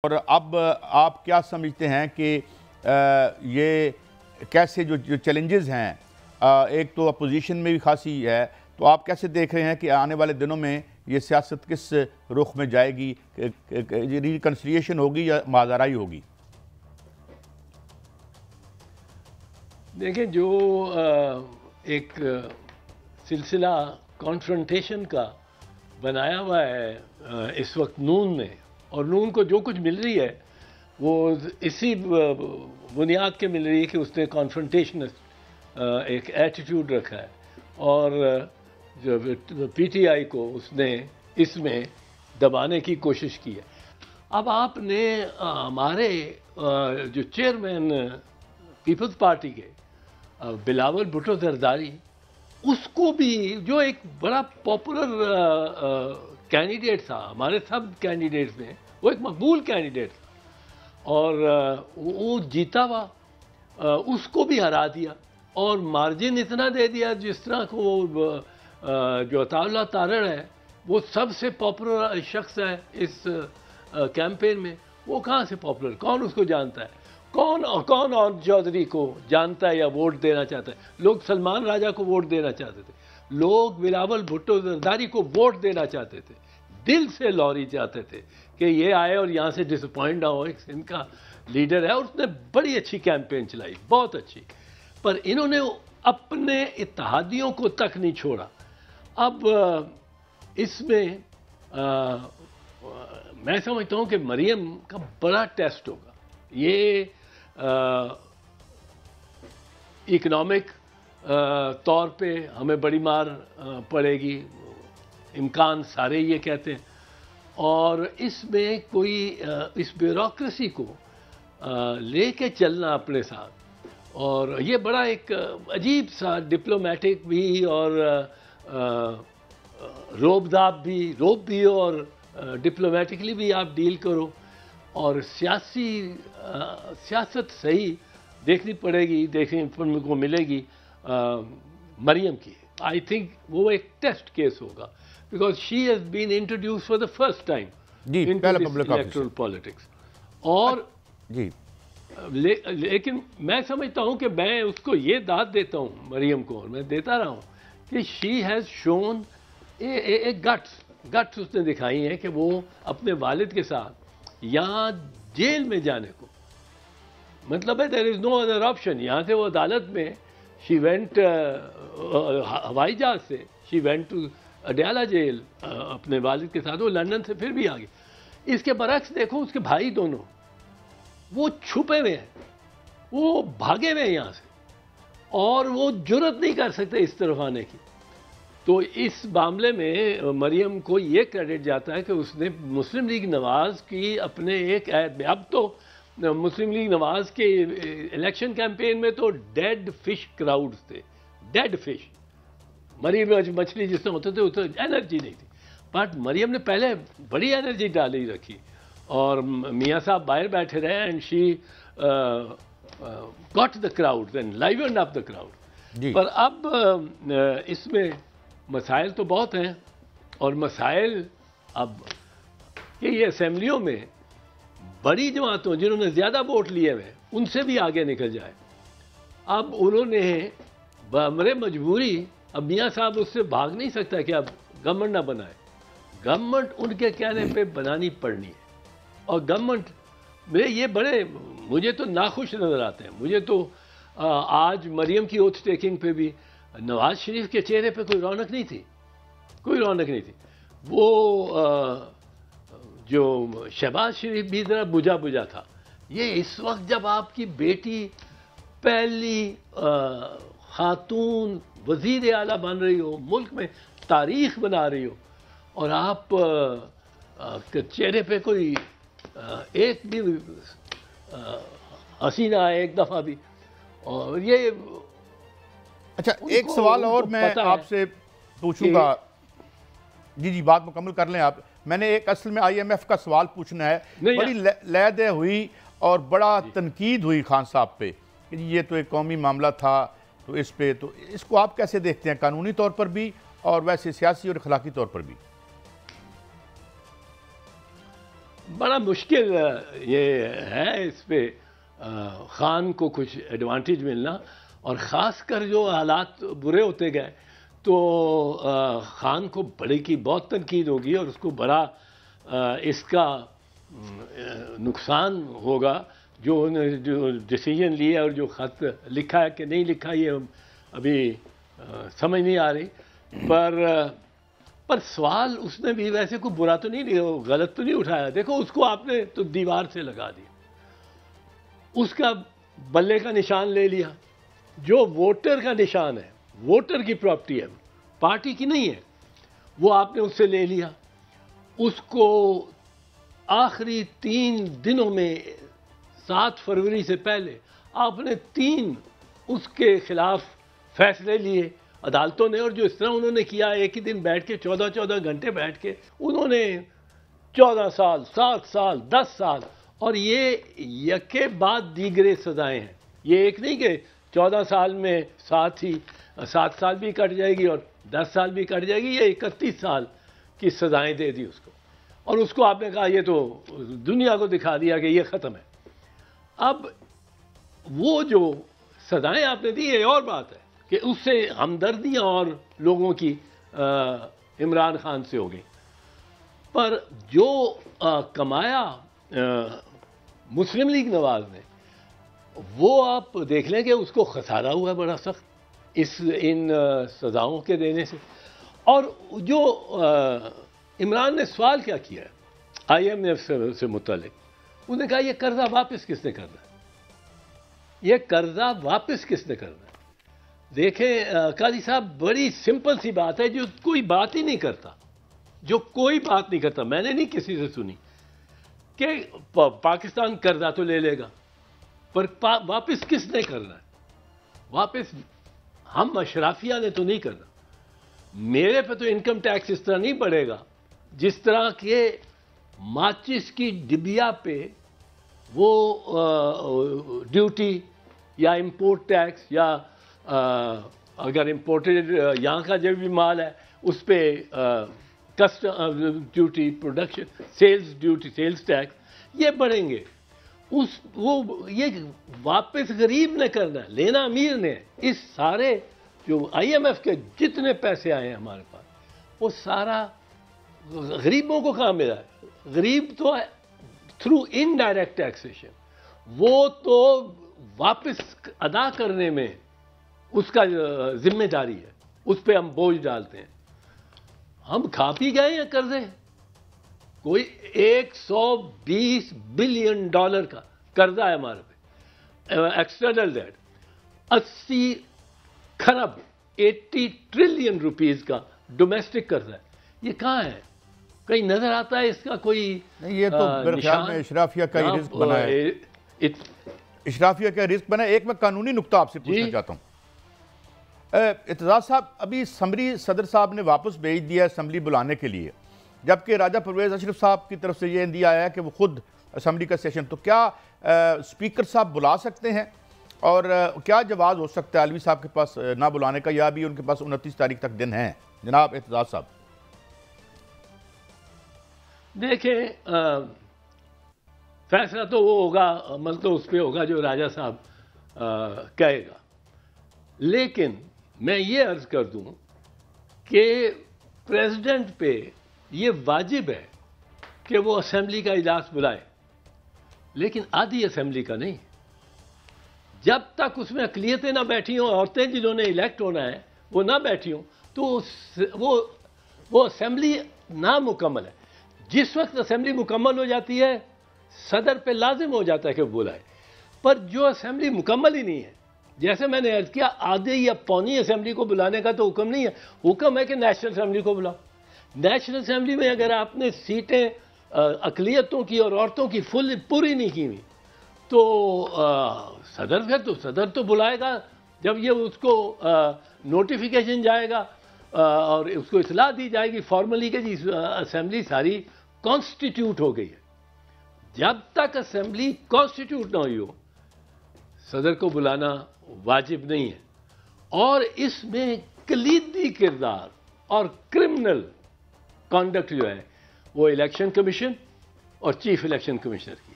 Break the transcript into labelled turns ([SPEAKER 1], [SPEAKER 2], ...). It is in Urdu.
[SPEAKER 1] اور اب آپ کیا سمجھتے ہیں کہ یہ کیسے جو چیلنجز ہیں، ایک تو اپوزیشن میں بھی خاصی ہے، تو آپ کیسے دیکھ رہے ہیں کہ آنے والے دنوں میں یہ سیاست کس رخ میں جائے گی؟ ریکنسیلیشن ہوگی یا مازارائی ہوگی؟
[SPEAKER 2] دیکھیں، جو ایک سلسلہ کانفرنٹیشن کا بنایا ہوا ہے اس وقت نون میں، اور نون کو جو کچھ مل رہی ہے وہ اسی بنیاد کے مل رہی ہے کہ اس نے کانفرنٹیشن ایک ایٹیٹیوڈ رکھا ہے، اور جو پی ٹی آئی کو اس نے اس میں دبانے کی کوشش کی ہے۔ اب آپ نے ہمارے جو چیئرمین پیپلز پارٹی کے بلاول بھٹو زرداری، اس کو بھی جو ایک بڑا پاپولر کینڈیڈیٹ تھا ہمارے سب کینڈیڈیٹس میں، وہ ایک مقبول کینڈیڈیٹ تھا اور وہ جیتا ہوا، اس کو بھی ہرا دیا اور مارجن اتنا دے دیا جس طرح کو جو عطا اللہ تارڑ ہے وہ سب سے پاپولر شخص ہے اس کیمپین میں، وہ کہاں سے پاپولر؟ کون اس کو جانتا ہے؟ کون اور چودھری کو جانتا ہے یا ووٹ دینا چاہتا ہے؟ لوگ سلمان راجہ کو ووٹ دینا چاہتے تھے، لوگ بلاول بھٹو زرداری کو ووٹ دینا چاہتے تھے، دل سے لوری چاہتے تھے کہ یہ آئے اور یہاں سے ڈس اپوائنٹ نہ ہو، ان کا لیڈر ہے اور اس نے بڑی اچھی کیمپین چلائی، بہت اچھی، پر انہوں نے اپنے اتحادیوں کو تک نہیں چھوڑا۔ اب اس میں میں سمجھتا ہوں کہ مریم کا بڑا ٹیسٹ ہوگا، یہ اکنامک طور پہ ہمیں بڑی مار پڑے گی، امکان سارے یہ کہتے ہیں، اور اس میں کوئی اس بیوروکریسی کو لے کے چلنا اپنے ساتھ، اور یہ بڑا ایک عجیب سا ڈپلومیٹک بھی اور روب بھی اور ڈپلومیٹکلی بھی آپ ڈیل کرو، اور سیاست صحیح دیکھنی پڑے گی، دیکھنے کو ملے گی مریم کی۔ آئی تھنک وہ ایک ٹیسٹ کیس ہوگا، because she has been introduce for the first time into this electoral politics, اور لیکن میں سمجھتا ہوں کہ میں اس کو یہ داد دیتا ہوں مریم کو، اور میں دیتا رہا ہوں کہ شی ہیز شون ایک گٹس اس نے دکھائی ہیں کہ وہ اپنے والد کے ساتھ یہاں جیل میں جانے کو، مطلب ہے دیر از نو ادر آپشن، یہاں سے وہ عدالت میں شی وینٹ ہوائی جہاز سے she went to Adiala jail اپنے والد کے ساتھ، وہ لندن سے پھر بھی آ گئی۔ اس کے برعکس دیکھو اس کے بھائی دونوں، وہ چھپے ہوئے ہیں، وہ بھاگے ہوئے ہیں یہاں سے، اور وہ جرأت نہیں کر سکتے اس طرف آنے کی۔ تو اس معاملے میں مریم کو یہ کریڈٹ جاتا ہے کہ اس نے مسلم لیگ نواز کی اپنے ایک عہد میں، اب تو مسلم لیگ نواز کے الیکشن کیمپین میں تو ڈیڈ فش کراؤڈز تھے، ڈیڈ فش، مری مچھلی جس میں ہوتے تھے اس میں انرجی نہیں تھی، بٹ مریم نے پہلے بڑی انرجی ڈالی رکھی، اور میاں صاحب باہر بیٹھے رہے and she got the crowd and lined up the crowd. پر اب اس میں مسائل تو بہت ہیں، اور مسائل اب کہ یہ اسمبلیوں میں بڑی جماعتوں جنہوں نے زیادہ ووٹ لیے ہوئے ان سے بھی آگے نکل جائے۔ اب انہوں نے بامر مجبوری، اب میاں صاحب اس سے بھاگ نہیں سکتا کہ اب گورنمنٹ نہ بنائے، گورنمنٹ ان کے کہنے پہ بنانی پڑنی ہے، اور گورنمنٹ میں یہ بڑے مجھے تو ناخوش نظر آتے ہیں۔ مجھے تو آج مریم کی اوتھ ٹیکنگ پہ بھی نواز شریف کے چہرے پہ کوئی رونق نہیں تھی، کوئی رونق نہیں تھی، وہ جو شہباز شریف بھی ذرا بجھا تھا۔ یہ اس وقت جب آپ کی بیٹی پہلی خاتون وزیر اعلیٰ بن رہی ہو، ملک میں تاریخ بنا رہی ہو، اور آپ کے چہرے پہ کوئی ایک بھی ہنسی نہ آئے ایک دفعہ بھی، اور یہ
[SPEAKER 1] اچھا ایک سوال اور میں آپ سے پوچھوں گا، جی بات مکمل کر لیں آپ۔ میں نے ایک اصل میں آئی ایم ایف کا سوال پوچھنا ہے، بڑی لے دے ہوئی اور بڑا تنقید ہوئی خان صاحب پہ کہ یہ تو ایک قومی معاملہ تھا، تو اس پہ تو اس کو آپ کیسے دیکھتے ہیں قانونی طور پر بھی اور ویسے سیاسی اور اخلاقی طور پر بھی؟
[SPEAKER 2] بڑا مشکل یہ ہے اس پہ خان کو کچھ ایڈوانٹیج ملنا، اور خاص کر جو حالات برے ہوتے گئے تو خان کو بڑے کی بہت تنقید ہوگی اور اس کو بڑا اس کا نقصان ہوگا جو ڈیسیجن لیا اور جو خط لکھا ہے کہ نہیں لکھا یہ ابھی سمجھ نہیں آ رہی، پر سوال اس نے بھی ویسے کوئی برا تو نہیں لیا، غلط تو نہیں اٹھایا. دیکھو اس کو آپ نے تو دیوار سے لگا دیا، اس کا بلے کا نشان لے لیا، جو ووٹر کا نشان ہے، ووٹر کی پراپرٹی ہے، پارٹی کی نہیں ہے، وہ آپ نے اس سے لے لیا. اس کو آخری 3 دنوں میں 7 فروری سے پہلے آپ نے 3 اس کے خلاف فیصلے لیے عدالتوں نے، اور جو اس طرح انہوں نے کیا ایک ہی دن بیٹھ کے 14 گھنٹے بیٹھ کے انہوں نے 14 سال 7 سال 10 سال، اور یہ یکے بعد دیگرے سزائیں ہیں. یہ ایک نہیں کہ 14 سال میں 7 سال بھی کٹ جائے گی اور 10 سال بھی کٹ جائے گی، یہ 31 سال کی سزائیں دے دی اس کو، اور اس کو آپ نے کہا یہ تو دنیا کو دکھا دیا کہ یہ ختم ہے. اب وہ جو سزائیں آپ نے دی یہ اور بات ہے کہ اس سے ہمدردیاں اور لوگوں کی عمران خان سے ہو گئی، پر جو کمایا مسلم لیگ نواز نے وہ آپ دیکھ لیں کہ اس کو خسارہ ہوا ہے بڑا سخت ان سزاؤں کے دینے سے. اور جو عمران نے سوال کیا کیا ہے آئی ایم ایف سے متعلق، انہوں نے کہا یہ قرضہ واپس کس نے کرنا ہے، یہ قرضہ واپس کس نے کرنا ہے. دیکھیں قاضی صاحب بڑی سمپل سی بات ہے جو کوئی بات ہی نہیں کرتا، میں نے نہیں کسی سے سنی کہ پاکستان قرضہ تو لے لے گا پر واپس کس نے کرنا ہے. واپس ہم اشرافیہ نے تو نہیں کرنا. میرے پہ تو انکم ٹیکس اس طرح نہیں بڑھے گا جس طرح کہ ماچس کی ڈبیا پہ وہ ڈیوٹی یا امپورٹ ٹیکس یا اگر امپورٹڈ یہاں کا جو بھی مال ہے اس پہ custom duty, production sales duty, sales tax یہ بڑھیں گے. یہ واپس غریب نے کرنا ہے، لینا امیر نے. اس سارے جو آئی ایم ایف کے جتنے پیسے آئے ہیں ہمارے پاس وہ سارا غریبوں کو کہاں ملا ہے. غریب تو تھرو انڈائریکٹ ٹیکسیشن، وہ تو واپس ادا کرنے میں اس کا ذمہ داری ہے، اس پہ ہم بوجھ ڈالتے ہیں. ہم کھا پی گئے ہیں قرضے. کوئی $120 بلین کا قرضہ ہے ہمارے پہ، ایکسٹرنل ڈیٹ 80 کھرب 80 ٹریلین روپیز کا ڈومیسٹک قرضہ ہے. یہ کہاں ہے؟ کہیں نظر آتا ہے اس کا کوئی
[SPEAKER 1] نہیں؟ یہ تو میرے خیال میں اشرافیہ کا ہی رزق بنا ہے، اشرافیہ کا رزق بنا ہے. ایک میں قانونی نقطہ آپ سے پوچھنا چاہتا ہوں. اعتزاز صاحب، ابھی اسمبلی صدر صاحب نے واپس بھیج دیا اسمبلی بلانے کے لیے، جبکہ راجہ پرویز اشرف صاحب کی طرف سے یہ اندیا آیا ہے کہ وہ خود اسمبلی کا سیشن، تو کیا اسپیکر صاحب بلا سکتے ہیں اور کیا جواز ہو سکتا ہے علوی صاحب کے پاس نہ بلانے کا، یا بھی ان کے پاس 29 تاریخ تک دن ہیں؟ جناب اعتزاز صاحب.
[SPEAKER 2] دیکھیں فیصلہ تو وہ ہوگا، عمل تو اس پہ ہوگا جو راجہ صاحب کہے گا. لیکن میں یہ عرض کر دوں کہ پریزیڈنٹ پہ یہ واجب ہے کہ وہ اسمبلی کا اجلاس بلائے، لیکن آدھی اسمبلی کا نہیں. جب تک اس میں اقلیتیں نہ بیٹھی ہوں، عورتیں جنہوں نے الیکٹ ہونا ہے وہ نہ بیٹھی ہوں، تو وہ اسمبلی نامکمل ہے. جس وقت اسمبلی مکمل ہو جاتی ہے صدر پہ لازم ہو جاتا ہے کہ وہ بلائے. پر جو اسمبلی مکمل ہی نہیں ہے، جیسے میں نے عرض کیا آدھے یا پونی اسمبلی کو بلانے کا تو حکم نہیں ہے. حکم ہے کہ نیشنل اسمبلی کو بلاؤ. نیشنل اسمبلی میں اگر آپ نے سیٹیں اقلیتوں کی اور عورتوں کی پوری نہیں کی ہوئی تو صدر تو بلائے گا جب یہ اس کو نوٹیفیکیشن جائے گا اور اس کو اطلاع دی جائے گی فارملی کہ جی اسمبلی ساری کانسٹیٹیوٹ ہو گئی ہے. جب تک اسمبلی کانسٹیٹیوٹ نہ ہوئی ہو صدر کو بلانا واجب نہیں ہے. اور اس میں کلیدی کردار اور کرمنل کانڈکٹ جو ہے وہ الیکشن کمیشن اور چیف الیکشن کمشنر کی.